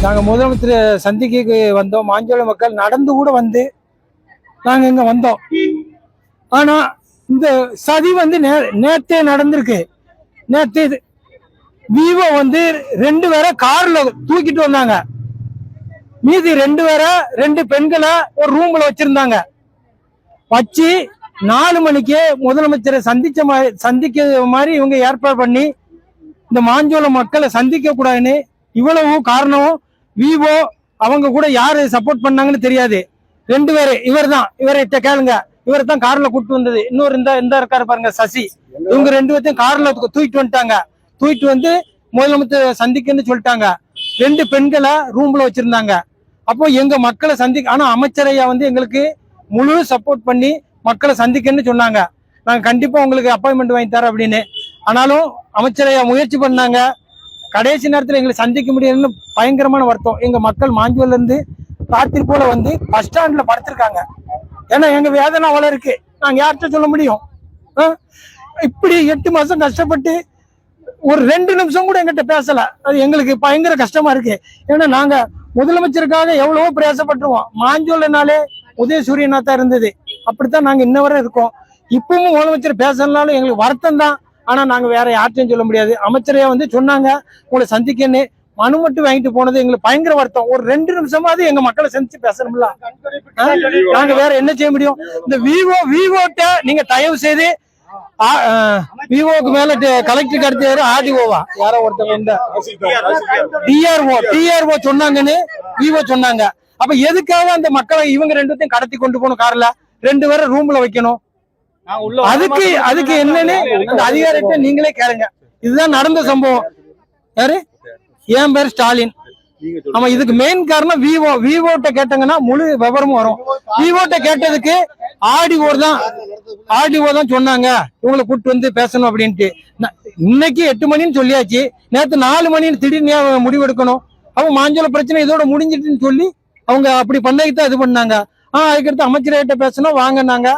நாங்கள் முதலமைச்சர் சந்திக்க வந்தோம். மாஞ்சோலை மக்கள் நடந்து கூட வந்து நாங்கள் இங்கே வந்தோம். ஆனால் இந்த சதி வந்து நேற்றே நடந்திருக்கு. நேற்று விவோ வந்து 2 பேரை கார்ல தூக்கிட்டு வந்தாங்க. மீதி 2 பேரை 2 பெண்களை ஒரு ரூம்ல வச்சிருந்தாங்க. வச்சு 4 மணிக்கு முதலமைச்சரை சந்திக்க மாதிரி இவங்க ஏற்பாடு பண்ணி இந்த மாஞ்சோலை மக்களை சந்திக்க கூடாதுன்னு இவ்வளவு காரணம். விவோ அவங்க கூட யாரு சப்போர்ட் பண்ணாங்கன்னு தெரியாது. 2 பேரு இவரை கேளுங்க. இவரை தான் கார்ல கூட்டு வந்தது. இன்னொரு இந்த இருக்காரு பாருங்க, சசி. இவங்க 2 பேர்த்தையும் கார்ல தூக்கிட்டு வந்துட்டாங்க. தூக்கிட்டு வந்து முதலமைச்சர் சந்திக்கன்னு சொல்லிட்டாங்க. 2 பெண்களை ரூம்ல வச்சிருந்தாங்க. அப்போ எங்க மக்களை ஆனா அமைச்சரையா வந்து எங்களுக்கு முழு சப்போர்ட் பண்ணி மக்களை சந்திக்கன்னு சொன்னாங்க. நாங்க கண்டிப்பா உங்களுக்கு அப்பாயின்மெண்ட் வாங்கி தரோம் அப்படின்னு. ஆனாலும் அமைச்சரையா முயற்சி பண்ணாங்க. கடைசி நேரத்தில் எங்களை சந்திக்க முடியும்னு பயங்கரமான வருத்தம். எங்க மக்கள் மாஞ்சோல்ல இருந்து ராத்திரி போல வந்து பஸ் ஸ்டாண்ட்ல படுத்திருக்காங்க. ஏன்னா எங்க வேதனை அவ்வளவு இருக்கு. நாங்க யார்கிட்ட சொல்ல முடியும்? இப்படி 8 மாசம் கஷ்டப்பட்டு ஒரு 2 நிமிஷம் கூட எங்கிட்ட பேசல. அது எங்களுக்கு பயங்கர கஷ்டமா இருக்கு. ஏன்னா நாங்க முதலமைச்சருக்காக எவ்வளவோ பிரயாசப்பட்டுருவோம். மாஞ்சோல்னாலே உதயசூரியனா தான் இருந்தது. அப்படித்தான் நாங்க இன்ன வரை இருக்கோம். இப்பவும் முதலமைச்சர் பேசலனாலும் எங்களுக்கு வருத்தம் தான். ஆனா நாங்க வேற யார்ட்டையும் சொல்ல முடியாது. அமைச்சரையா வந்து சொன்னாங்க உங்களை சந்திக்கன்னு. மனு மட்டும் வாங்கிட்டு போனது எங்களுக்கு பயங்கர வருத்தம். ஒரு 2 நிமிஷமாவது எங்க மக்களை சந்திச்சு பேசணும்ல. நாங்க வேற என்ன செய்ய முடியும்? இந்த விவோட்ட நீங்க தயவு செய்து விவோக்கு மேல கலெக்டருக்கு அடுத்து ஆர்டிஓவா யாரோ ஒருத்தவங்க டிஆர்ஓ சொன்னாங்கன்னு விவோ சொன்னாங்க. அப்ப எதுக்காக அந்த மக்களை இவங்க 2 பேத்தையும் கடத்தி கொண்டு போகணும்? கார்ல 2 பேரை ரூம்ல வைக்கணும். அதுக்கு என்னன்னு அந்த அதிகாரத்தை நீங்களே கேளுங்க. இதுதான் நடந்த சம்பவம். யாரு? என் பேர் ஸ்டாலின். ஆமா, இதுக்கு மெயின் காரணம் விவோட்ட கேட்டாங்கன்னா முழு விவரமும் வரும். விவோட்ட கேட்டதுக்கு ஆர்டிஓ தான் சொன்னாங்க இவங்களை கூப்பிட்டு வந்து பேசணும் அப்படின்ட்டு. இன்னைக்கு 8 மணின்னு சொல்லியாச்சு. நேற்று 4 மணின்னு திடீர்னு முடிவெடுக்கணும். அவங்க மாஞ்சோலை பிரச்சனை இதோட முடிஞ்சிட்டுன்னு சொல்லி அவங்க அப்படி பண்ணதான் இது பண்ணாங்க. அதுக்கடுத்து அமைச்சர்கிட்ட பேசணும் வாங்கினாங்க.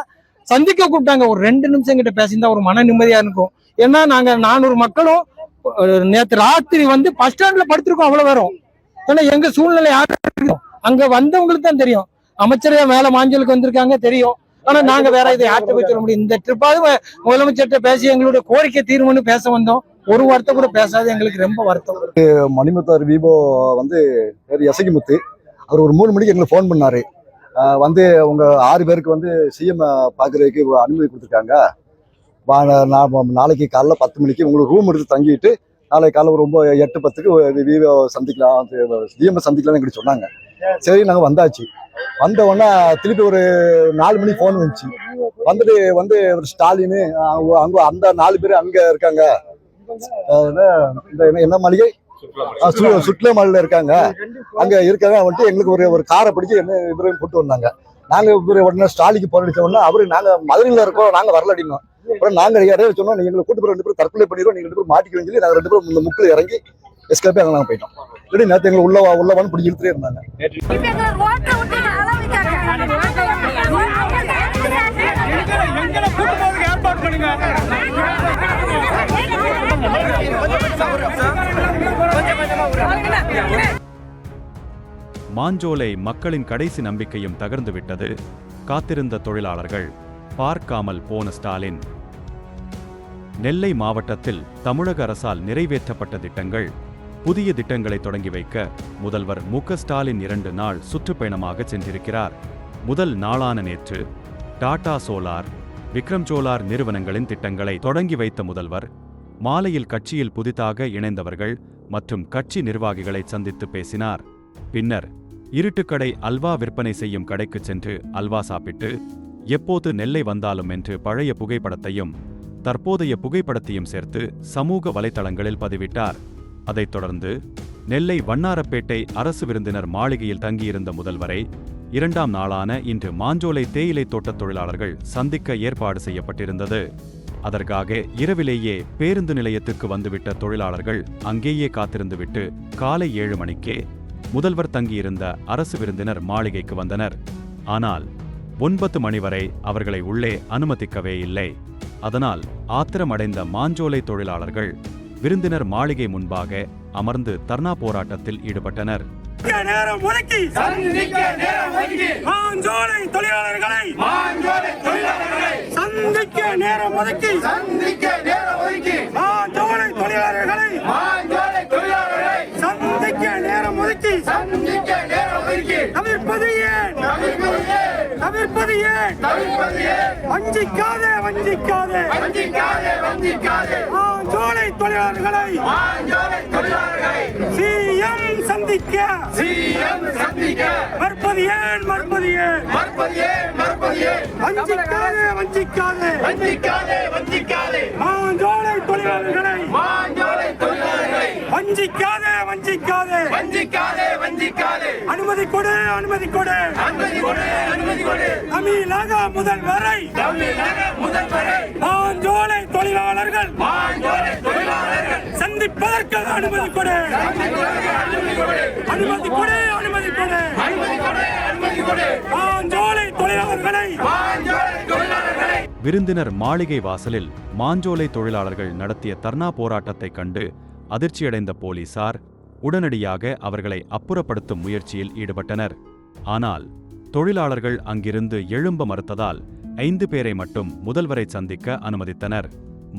சந்திக்க கூப்பிட்டாங்க. ஒரு 2 நிமிஷம் கிட்ட பேசியிருந்தா ஒரு மன நிம்மதியா இருக்கும். ஏன்னா நாங்க 400 மக்களும் நேற்று ராத்திரி வந்து பஸ் ஸ்டாண்ட்ல படுத்திருக்கோம். அவ்வளவு வரும். ஏன்னா எங்க சூழ்நிலை யாரும் அங்க வந்தவங்களுக்கு தான் தெரியும். அமைச்சரையா மேல மாஞ்சோலுக்கு வந்திருக்காங்க தெரியும். ஆனா நாங்க வேற இதை யார்கிட்ட போய் சொல்ல முடியும்? இந்த ட்ரிப்பாவது முதலமைச்சர்கிட்ட பேசி எங்களுடைய கோரிக்கை தீர்வுன்னு பேச வந்தோம். ஒரு வார்த்தை கூட பேசாது. எங்களுக்கு ரொம்ப வருத்தம். மணிமுத்தார் விபோ வந்து எசகிமுத்து அவர் ஒரு 3 மணிக்கு எங்களுக்கு ஃபோன் பண்ணாரு. வந்து உங்க 6 பேருக்கு வந்து சிஎம் பாக்குறதுக்கு அனுமதி கொடுத்துருக்காங்க. நாளைக்கு காலைல 10 மணிக்கு உங்களுக்கு ரூம் எடுத்து தங்கிட்டு நாளைக்கு காலைல ஒரு 8-10க்கு விவோ சந்திக்கலாம், சிஎம் சந்திக்கலாம்னு எங்களுக்கு சொன்னாங்க. சரி நாங்கள் வந்தாச்சு. வந்த உடனே திருப்பி ஒரு 4 மணிக்கு ஃபோன் வந்துச்சு. வந்துட்டு வந்து ஒரு ஸ்டாலின் அங்க அந்த 4 பேர் அங்க இருக்காங்க. என்ன மாளிகை சுற்றுலா மாளிகையில இருக்காங்க. அங்க இருக்காங்க. வந்துட்டு எங்களுக்கு ஒரு காரை பிடிச்சி என்ன இவரையும் கூப்பிட்டு வந்தாங்க. நாங்க உடனே ஸ்டாலிக்கு போன் அடிச்ச உடனே அவரு நாங்க மதுரையில இருக்கோம், நாங்க வரல அப்படின்னோம். அப்புறம் நாங்க யாரையும் சொன்னோம் நீங்க எங்களை கூட்டு 2 பேரும் தற்கொலை பண்ணிடுவோம், நீங்க 2 பேரும் மாட்டிக்க சொல்லி நாங்க 2 பேரும் இந்த முக்கில் இறங்கி எஸ்கேப்பே அங்க நாங்க போயிட்டோம். இப்படி நேற்று எங்களை உள்ளவான்னு பிடிச்சி இழுத்துட்டே இருந்தாங்க. மாஞ்சோலை மக்களின் கடைசி நம்பிக்கையும் தகர்ந்துவிட்டது. காத்திருந்த தொழிலாளர்கள், பார்க்காமல் போன ஸ்டாலின். நெல்லை மாவட்டத்தில் தமிழக அரசால் நிறைவேற்றப்பட்ட திட்டங்கள். புதிய திட்டங்களை தொடங்கி வைக்க முதல்வர் மு.க. ஸ்டாலின் 2 நாள் சுற்றுப்பயணமாக சென்றிருக்கிறார். முதல் நாளான நேற்று டாடா சோலார், விக்ரம் சோலார் நிறுவனங்களின் திட்டங்களை தொடங்கி வைத்த முதல்வர் மாலையில் கட்சியில் புதிதாக இணைந்தவர்கள் மற்றும் கட்சி நிர்வாகிகளை சந்தித்து பேசினார். பின்னர் இருட்டுக்கடை அல்வா விற்பனை செய்யும் கடைக்கு சென்று அல்வா சாப்பிட்டு எப்போது நெல்லை வந்தாலும் என்று பழைய புகைப்படத்தையும் தற்போதைய புகைப்படத்தையும் சேர்த்து சமூக வலைதளங்களில் பதிவிட்டார். அதைத் தொடர்ந்து நெல்லை வண்ணாரப்பேட்டை அரசு விருந்தினர் மாளிகையில் தங்கியிருந்த முதல்வரை 2ஆம் நாளான இன்று மாஞ்சோலை தேயிலை தோட்டத் தொழிலாளர்கள் சந்திக்க ஏற்பாடு செய்யப்பட்டிருந்தது. அதற்காக இரவிலேயே பேருந்து நிலையத்துக்கு வந்துவிட்ட தொழிலாளர்கள் அங்கேயே காத்திருந்துவிட்டு காலை 7 மணிக்கே முதல்வர் தங்கியிருந்த அரசு விருந்தினர் மாளிகைக்கு வந்தனர். ஆனால் 9 மணி வரை அவர்களை உள்ளே அனுமதிக்கவே இல்லை. அதனால் ஆத்திரமடைந்த மாஞ்சோலை தொழிலாளர்கள் விருந்தினர் மாளிகை முன்பாக அமர்ந்து தர்ணா போராட்டத்தில் ஈடுபட்டனர். நேரம் ஒதுக்கி மாஞ்சோலை தொழிலாளர்களை சந்திக்க நேரம் ஒதுக்கி மாஞ்சோலை தொழிலாளர்களை சந்திக்க நேரம் ஒதுக்கி தவிர்ப்பது ஏன் வஞ்சிக்காதே மாஞ்சோலை தொழிலாளர்களை சிஎம் சந்திக்க மறுப்பது ஏன் வஞ்சிக்காதே மாஞ்சோலை தொழிலாளர்களை வஞ்சிக்காதே அனுமதி கொடு தமிழக முதல்வரை மாஞ்சோலை தொழிலாளர்கள் சந்திப்பதற்கு அனுமதி கொடு மாஞ்சோலை தொழிலாளர்களை. விருந்தினர் மாளிகை வாசலில் மாஞ்சோலை தொழிலாளர்கள் நடத்திய தர்ணா போராட்டத்தைக் கண்டு அதிர்ச்சியடைந்த போலீசார் உடனடியாக அவர்களை அப்புறப்படுத்தும் முயற்சியில் ஈடுபட்டனர். ஆனால் தொழிலாளர்கள் அங்கிருந்து எழும்ப மறுத்ததால் 5 பேரை மட்டும் முதல்வரை சந்திக்க அனுமதித்தனர்.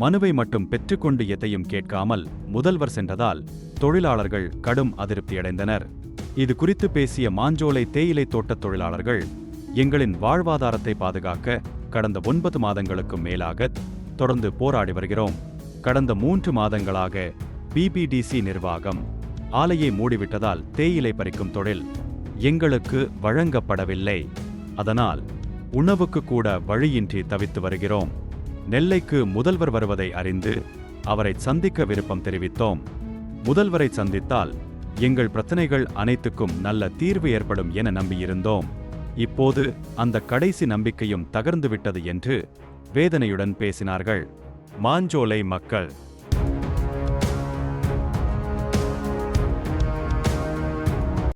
மனுவை மட்டும் பெற்றுக்கொண்டு எதையும் கேட்காமல் முதல்வர் சென்றதால் தொழிலாளர்கள் கடும் அதிருப்தியடைந்தனர். இது குறித்து பேசிய மாஞ்சோலை தேயிலை தோட்ட தொழிலாளர்கள், எங்களின் வாழ்வாதாரத்தை பாதுகாக்க கடந்த 9 மாதங்களுக்கும் மேலாக தொடர்ந்து போராடி வருகிறோம். கடந்த 3 மாதங்களாக பிபிடிசி நிர்வாகம் ஆலையை மூடிவிட்டதால் தேயிலை பறிக்கும் தொழில் எங்களுக்கு வழங்கப்படவில்லை. அதனால் உணவுக்கு கூட வழியின்றி தவித்து வருகிறோம். நெல்லைக்கு முதல்வர் வருவதை அறிந்து அவரை சந்திக்க விருப்பம் தெரிவித்தோம். முதல்வரை சந்தித்தால் எங்கள் பிரச்சனைகள் அனைத்துக்கும் நல்ல தீர்வு ஏற்படும் என நம்பியிருந்தோம். இப்போது அந்த கடைசி நம்பிக்கையும் தகர்ந்துவிட்டது என்று வேதனையுடன் பேசினார்கள் மாஞ்சோலை மக்கள்.